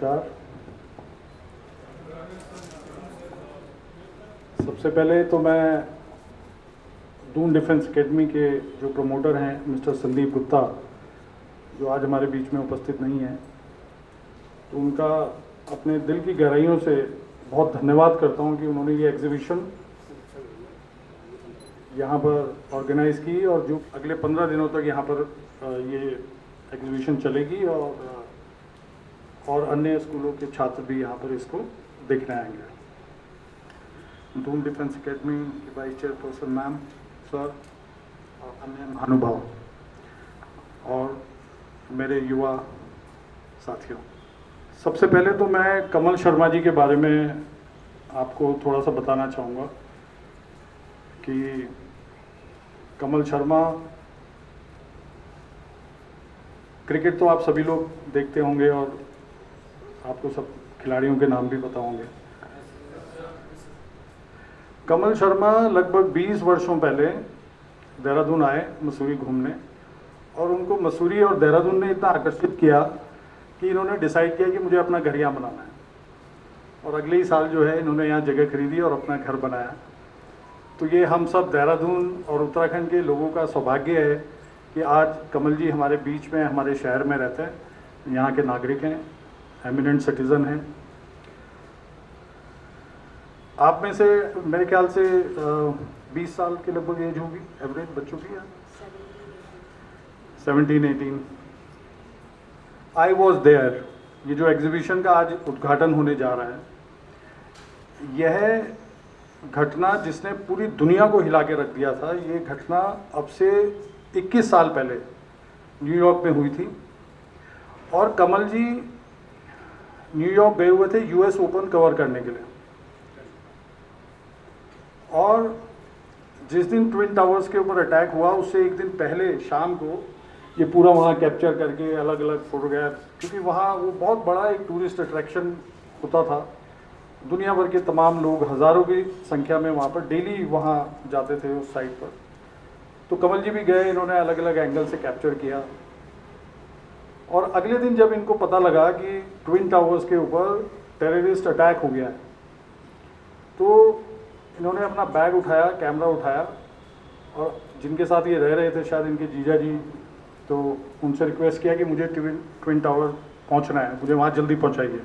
नमस्कार। सबसे पहले तो मैं दून डिफेंस एकेडमी के जो प्रमोटर हैं मिस्टर संदीप गुप्ता, जो आज हमारे बीच में उपस्थित नहीं हैं, तो उनका अपने दिल की गहराइयों से बहुत धन्यवाद करता हूं कि उन्होंने ये एग्जीबिशन यहाँ पर ऑर्गेनाइज़ की और जो अगले 15 दिनों तक यहाँ पर ये एग्जीबिशन चलेगी और अन्य स्कूलों के छात्र भी यहाँ पर इसको देखने आएंगे। दून डिफेंस एकेडमी की वाइस चेयरपर्सन मैम, सर और अन्य महानुभाव और मेरे युवा साथियों, सबसे पहले तो मैं कमल शर्मा जी के बारे में आपको थोड़ा सा बताना चाहूँगा कि कमल शर्मा, क्रिकेट तो आप सभी लोग देखते होंगे और आपको सब खिलाड़ियों के नाम भी पता होंगे। कमल शर्मा लगभग 20 वर्षों पहले देहरादून आए मसूरी घूमने, और उनको मसूरी और देहरादून ने इतना आकर्षित किया कि इन्होंने डिसाइड किया कि मुझे अपना घर यहाँ बनाना है, और अगले ही साल जो है इन्होंने यहाँ जगह खरीदी और अपना घर बनाया। तो ये हम सब देहरादून और उत्तराखंड के लोगों का सौभाग्य है कि आज कमल जी हमारे बीच में, हमारे शहर में रहते हैं, यहाँ के नागरिक हैं, एमिनेंट सिटीज़न हैं। आप में से मेरे ख्याल से 20 साल के लगभग एज होगी एवरेज बच्चों की, 17-18। I was there. ये जो एग्जीबिशन का आज उद्घाटन होने जा रहा है, यह घटना जिसने पूरी दुनिया को हिला के रख दिया था, ये घटना अब से 21 साल पहले न्यूयॉर्क में हुई थी। और कमल जी न्यूयॉर्क गए हुए थे यूएस ओपन कवर करने के लिए, और जिस दिन ट्विन टावर्स के ऊपर अटैक हुआ उससे एक दिन पहले शाम को ये पूरा वहाँ कैप्चर करके अलग अलग फोटोग्राफ, क्योंकि वहाँ वो बहुत बड़ा एक टूरिस्ट अट्रैक्शन होता था। दुनिया भर के तमाम लोग हज़ारों की संख्या में वहाँ पर डेली वहाँ जाते थे उस साइट पर। तो कमल जी भी गए, इन्होंने अलग अलग एंगल से कैप्चर किया। और अगले दिन जब इनको पता लगा कि ट्विन टावर्स के ऊपर टेररिस्ट अटैक हो गया है, तो इन्होंने अपना बैग उठाया, कैमरा उठाया, और जिनके साथ ये रह रहे थे शायद इनके जीजा जी, तो उनसे रिक्वेस्ट किया कि मुझे ट्विन टावर पहुंचना है, मुझे वहाँ जल्दी पहुंचाइए।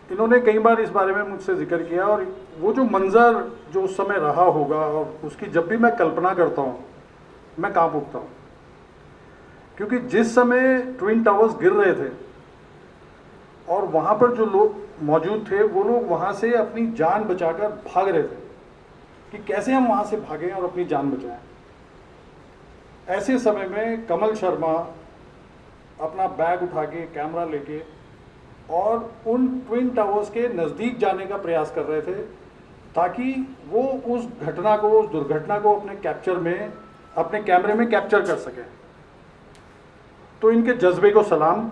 इन्होंने कई बार इस बारे में मुझसे जिक्र किया, और वो जो मंज़र जो उस समय रहा होगा, और उसकी जब भी मैं कल्पना करता हूँ मैं कांप उठता हूँ, क्योंकि जिस समय ट्विन टावर्स गिर रहे थे और वहाँ पर जो लोग मौजूद थे, वो लोग वहाँ से अपनी जान बचाकर भाग रहे थे कि कैसे हम वहाँ से भागें और अपनी जान बचाएं। ऐसे समय में कमल शर्मा अपना बैग उठा के, कैमरा लेके, और उन ट्विन टावर्स के नज़दीक जाने का प्रयास कर रहे थे ताकि वो उस घटना को, उस दुर्घटना को अपने कैप्चर में, अपने कैमरे में कैप्चर कर सकें। तो इनके जज्बे को सलाम,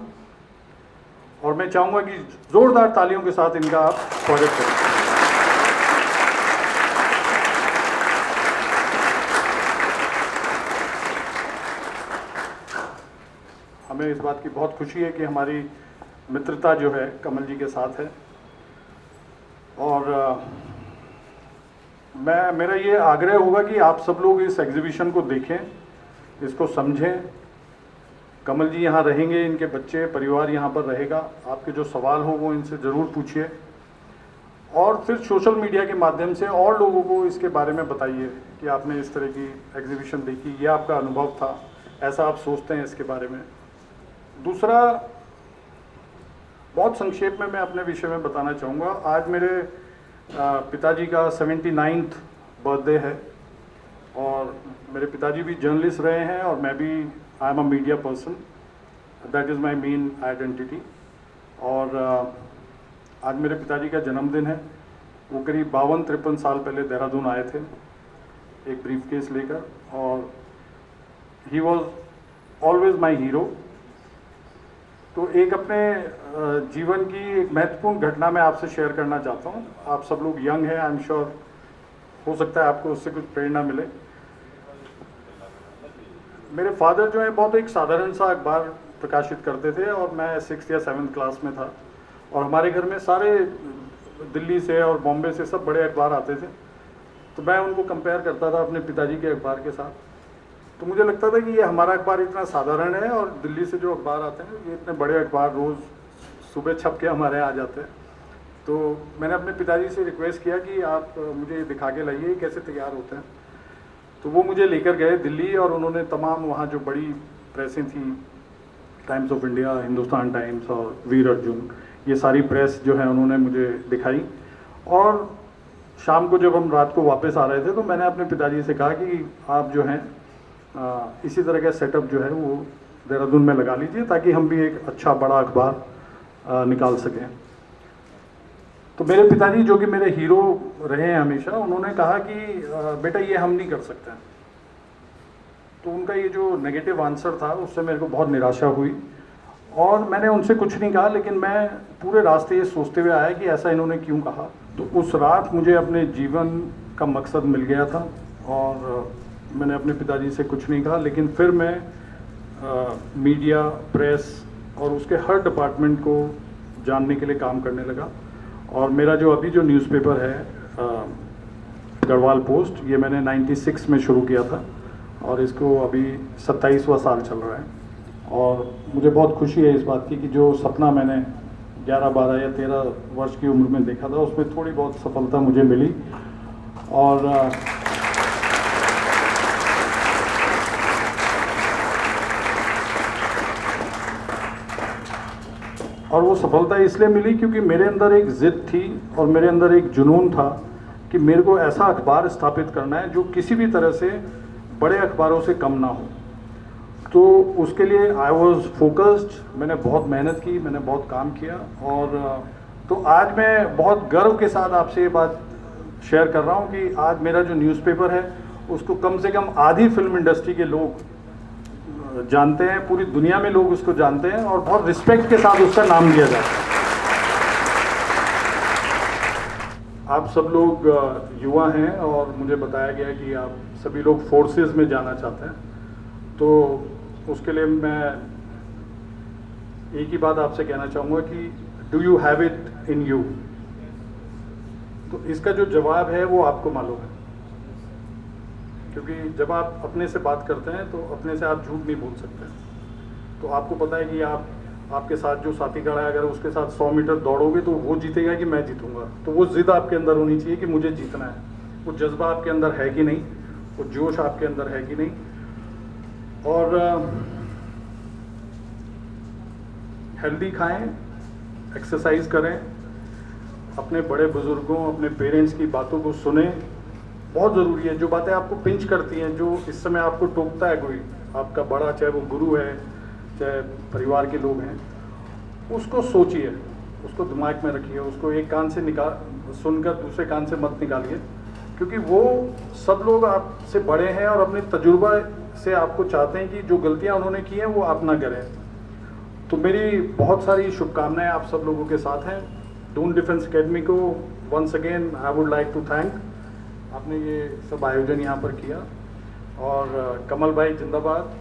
और मैं चाहूँगा कि ज़ोरदार तालियों के साथ इनका आप स्वागत करें। हमें इस बात की बहुत खुशी है कि हमारी मित्रता जो है कमल जी के साथ है, और मेरा ये आग्रह होगा कि आप सब लोग इस एग्जीबिशन को देखें, इसको समझें। कमल जी यहाँ रहेंगे, इनके बच्चे, परिवार यहाँ पर रहेगा। आपके जो सवाल हो वो इनसे ज़रूर पूछिए, और फिर सोशल मीडिया के माध्यम से और लोगों को इसके बारे में बताइए कि आपने इस तरह की एग्जीबिशन देखी, ये आपका अनुभव था, ऐसा आप सोचते हैं इसके बारे में। दूसरा, बहुत संक्षेप में मैं अपने विषय में बताना चाहूँगा। आज मेरे पिताजी का 79th बर्थडे है, और मेरे पिताजी भी जर्नलिस्ट रहे हैं, और मैं भी, I am a media person, that is my main identity. और आज मेरे पिताजी का जन्मदिन है। वो करीब 52-53 साल पहले देहरादून आए थे एक ब्रीफकेस लेकर, और he was always my hero. तो एक अपने जीवन की एक महत्वपूर्ण घटना मैं आपसे शेयर करना चाहता हूँ। आप सब लोग यंग हैं, आई एम श्योर, हो सकता है आपको उससे कुछ प्रेरणा मिले। मेरे फादर जो है बहुत एक साधारण सा अखबार प्रकाशित करते थे और मैं 6th या 7th क्लास में था और हमारे घर में सारे दिल्ली से और बॉम्बे से सब बड़े अखबार आते थे, तो मैं उनको कंपेयर करता था अपने पिताजी के अखबार के साथ। तो मुझे लगता था कि ये हमारा अखबार इतना साधारण है और दिल्ली से जो अखबार आते हैं ये इतने बड़े अखबार रोज़ सुबह छप के हमारे यहाँ आ जाते हैं। तो मैंने अपने पिताजी से रिक्वेस्ट किया कि आप मुझे दिखा के लाइए कैसे तैयार होते हैं। तो वो मुझे लेकर गए दिल्ली और उन्होंने तमाम वहाँ जो बड़ी प्रेसें थी, times of India, Hindustan times और वीर अर्जुन, ये सारी प्रेस जो है उन्होंने मुझे दिखाई। और शाम को जब हम रात को वापस आ रहे थे तो मैंने अपने पिताजी से कहा कि आप जो हैं इसी तरह का सेटअप जो है वो देहरादून में लगा लीजिए ताकि हम भी एक अच्छा बड़ा अखबार निकाल सकें। तो मेरे पिताजी जो कि मेरे हीरो रहे हैं हमेशा, उन्होंने कहा कि बेटा ये हम नहीं कर सकते। तो उनका ये जो नेगेटिव आंसर था उससे मेरे को बहुत निराशा हुई और मैंने उनसे कुछ नहीं कहा, लेकिन मैं पूरे रास्ते ये सोचते हुए आया कि ऐसा इन्होंने क्यों कहा। तो उस रात मुझे अपने जीवन का मकसद मिल गया था और मैंने अपने पिताजी से कुछ नहीं कहा, लेकिन फिर मैं मीडिया, प्रेस और उसके हर डिपार्टमेंट को जानने के लिए काम करने लगा। और मेरा जो अभी जो न्यूज़पेपर है गढ़वाल पोस्ट, ये मैंने 96 में शुरू किया था और इसको अभी 27वां साल चल रहा है। और मुझे बहुत खुशी है इस बात की कि जो सपना मैंने 11, 12 या 13 वर्ष की उम्र में देखा था उसमें थोड़ी बहुत सफलता मुझे मिली। और वो सफलता इसलिए मिली क्योंकि मेरे अंदर एक ज़िद थी और मेरे अंदर एक जुनून था कि मेरे को ऐसा अखबार स्थापित करना है जो किसी भी तरह से बड़े अखबारों से कम ना हो। तो उसके लिए आई वॉज फोकस्ड, मैंने बहुत मेहनत की, मैंने बहुत काम किया। और तो आज मैं बहुत गर्व के साथ आपसे ये बात शेयर कर रहा हूँ कि आज मेरा जो न्यूज़पेपर है उसको कम से कम आधी फिल्म इंडस्ट्री के लोग जानते हैं, पूरी दुनिया में लोग उसको जानते हैं और बहुत रिस्पेक्ट के साथ उसका नाम लिया जाता है। आप सब लोग युवा हैं और मुझे बताया गया कि आप सभी लोग फोर्सेस में जाना चाहते हैं, तो उसके लिए मैं एक ही बात आपसे कहना चाहूँगा कि do you have it in you. तो इसका जो जवाब है वो आपको मालूम है, क्योंकि जब आप अपने से बात करते हैं तो अपने से आप झूठ नहीं बोल सकते। तो आपको पता है कि आपके साथ जो साथी खड़ा है, अगर उसके साथ 100 मीटर दौड़ोगे तो वो जीतेगा कि मैं जीतूंगा। तो वो जिद आपके अंदर होनी चाहिए कि मुझे जीतना है। वो जज्बा आपके अंदर है कि नहीं, वो जोश आपके अंदर है कि नहीं। और हेल्दी खाएं, एक्सरसाइज करें, अपने बड़े बुजुर्गों, अपने पेरेंट्स की बातों को सुने, बहुत ज़रूरी है। जो बातें आपको पिंच करती हैं, जो इस समय आपको टोकता है कोई आपका बड़ा, चाहे वो गुरु है चाहे परिवार के लोग हैं, उसको सोचिए, उसको दिमाग में रखिए, उसको एक कान से सुनकर दूसरे कान से मत निकालिए, क्योंकि वो सब लोग आपसे बड़े हैं और अपने तजुर्बा से आपको चाहते हैं कि जो गलतियां उन्होंने की हैं वो आप ना करें। तो मेरी बहुत सारी शुभकामनाएं आप सब लोगों के साथ हैं। दून डिफेंस एकेडमी को once again I would like to thank, आपने ये सब आयोजन यहाँ पर किया। और कमल भाई जिंदाबाद।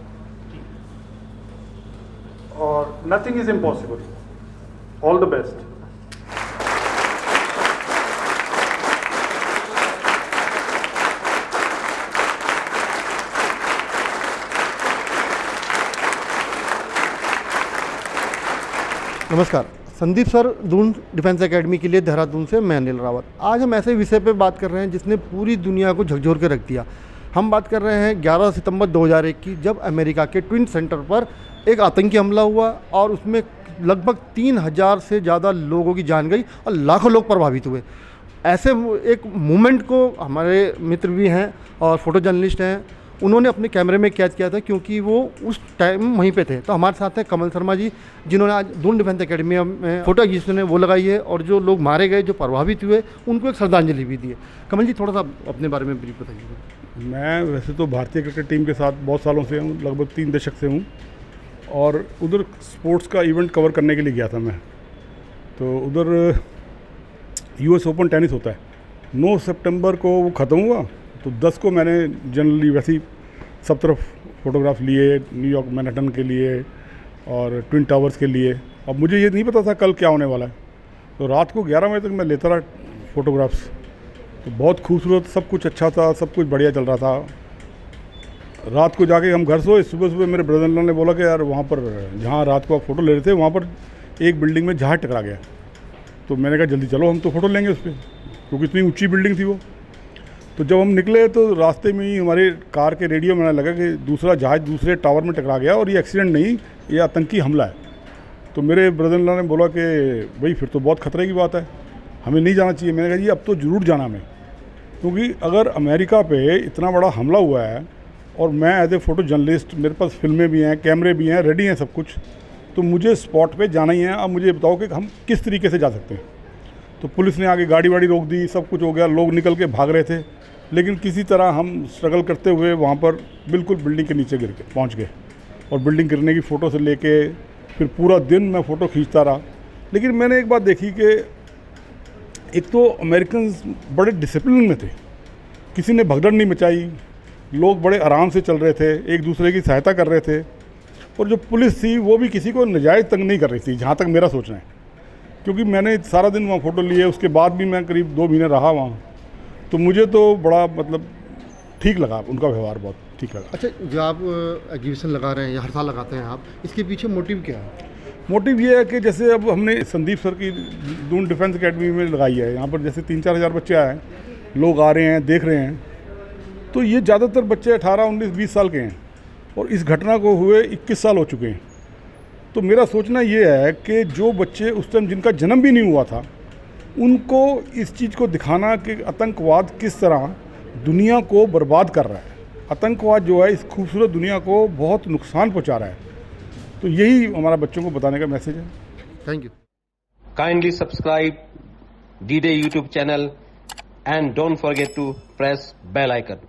और nothing is impossible. All the best. नमस्कार, Sandeep sir, Doon defence academy के लिए देहरादून से मैं अनिल रावत। आज हम ऐसे विषय पे बात कर रहे हैं जिसने पूरी दुनिया को झकझोर के रख दिया। हम बात कर रहे हैं 11 सितंबर 2001 की, जब अमेरिका के ट्विन सेंटर पर एक आतंकी हमला हुआ और उसमें लगभग 3000 से ज़्यादा लोगों की जान गई और लाखों लोग प्रभावित हुए। ऐसे एक मोमेंट को हमारे मित्र भी हैं और फोटो जर्नलिस्ट हैं, उन्होंने अपने कैमरे में कैद किया था क्योंकि वो उस टाइम वहीं पे थे। तो हमारे साथ हैं कमल शर्मा जी, जिन्होंने आज दून डिफेंस एकेडमी में फोटो एग्जीबिशन वो लगाई है और जो लोग मारे गए, जो प्रभावित हुए, उनको एक श्रद्धांजलि भी दी है। कमल जी, थोड़ा सा अपने बारे में ब्रीफ बताइए। मैं वैसे तो भारतीय क्रिकेट टीम के साथ बहुत सालों से हूँ, लगभग 3 दशक से हूँ, और उधर स्पोर्ट्स का इवेंट कवर करने के लिए गया था मैं। तो उधर US ओपन टेनिस होता है, 9 सितंबर को वो ख़त्म हुआ। तो 10 को मैंने जनरली वैसे ही सब तरफ फ़ोटोग्राफ लिए, न्यूयॉर्क मैनहट्टन के लिए, और ट्विन टावर्स के लिए। अब मुझे ये नहीं पता था कल क्या होने वाला है, तो रात को 11 बजे तक मैं लेता रहा फ़ोटोग्राफ्स। तो बहुत खूबसूरत, सब कुछ अच्छा था, सब कुछ बढ़िया चल रहा था। रात को जाके हम घर सोए, सुबह सुबह मेरे ब्रदर इन लॉ ने बोला कि यार वहाँ पर जहाँ रात को आप फ़ोटो ले रहे थे वहाँ पर एक बिल्डिंग में जहाज टकरा गया। तो मैंने कहा जल्दी चलो, हम तो फ़ोटो लेंगे उस पर, क्योंकि इतनी ऊंची बिल्डिंग थी वो। तो जब हम निकले तो रास्ते में ही हमारे कार के रेडियो में लगा कि दूसरा जहाज दूसरे टावर में टकरा गया और ये एक्सीडेंट नहीं, ये आतंकी हमला है। तो मेरे ब्रदर इन लॉ ने बोला कि भाई फिर तो बहुत खतरे की बात है, हमें नहीं जाना चाहिए। मैंने कहा जी अब तो ज़रूर जाना हमें, क्योंकि अगर अमेरिका पे इतना बड़ा हमला हुआ है और मैं एज ए फ़ोटो जर्नलिस्ट, मेरे पास फिल्में भी हैं, कैमरे भी हैं, रेडी हैं सब कुछ, तो मुझे स्पॉट पे जाना ही है। अब मुझे बताओ कि हम किस तरीके से जा सकते हैं। तो पुलिस ने आगे गाड़ी वाड़ी रोक दी, सब कुछ हो गया, लोग निकल के भाग रहे थे, लेकिन किसी तरह हम स्ट्रगल करते हुए वहाँ पर बिल्कुल बिल्डिंग के नीचे गिर के पहुँच गए। और बिल्डिंग गिरने की फ़ोटो से लेके फिर पूरा दिन मैं फ़ोटो खींचता रहा। लेकिन मैंने एक बात देखी कि एक तो अमेरिकन बड़े डिसिप्लिन में थे, किसी ने भगदड़ नहीं मचाई, लोग बड़े आराम से चल रहे थे, एक दूसरे की सहायता कर रहे थे। और जो पुलिस थी वो भी किसी को नजायज़ तंग नहीं कर रही थी, जहाँ तक मेरा सोचना है, क्योंकि मैंने सारा दिन वहाँ फ़ोटो लिए, उसके बाद भी मैं करीब 2 महीने रहा वहाँ। तो मुझे तो बड़ा मतलब ठीक लगा, उनका व्यवहार बहुत ठीक लगा। अच्छा, जो आप एग्जीबिशन लगा रहे हैं या हर साल लगाते हैं आप, इसके पीछे मोटिव क्या है? मोटिव ये है कि जैसे अब हमने संदीप सर की दून डिफेंस एकेडमी में लगाई है, यहाँ पर जैसे 3-4 हज़ार बच्चे आए हैं, लोग आ रहे हैं, देख रहे हैं। तो ये ज़्यादातर बच्चे 18, 19, 20 साल के हैं और इस घटना को हुए 21 साल हो चुके हैं। तो मेरा सोचना ये है कि जो बच्चे उस टाइम जिनका जन्म भी नहीं हुआ था, उनको इस चीज़ को दिखाना कि आतंकवाद किस तरह दुनिया को बर्बाद कर रहा है। आतंकवाद जो है इस खूबसूरत दुनिया को बहुत नुकसान पहुंचा रहा है। तो यही हमारा बच्चों को बताने का मैसेज है। Thank you. Kindly subscribe D-Day YouTube channel and don't forget to press bell icon.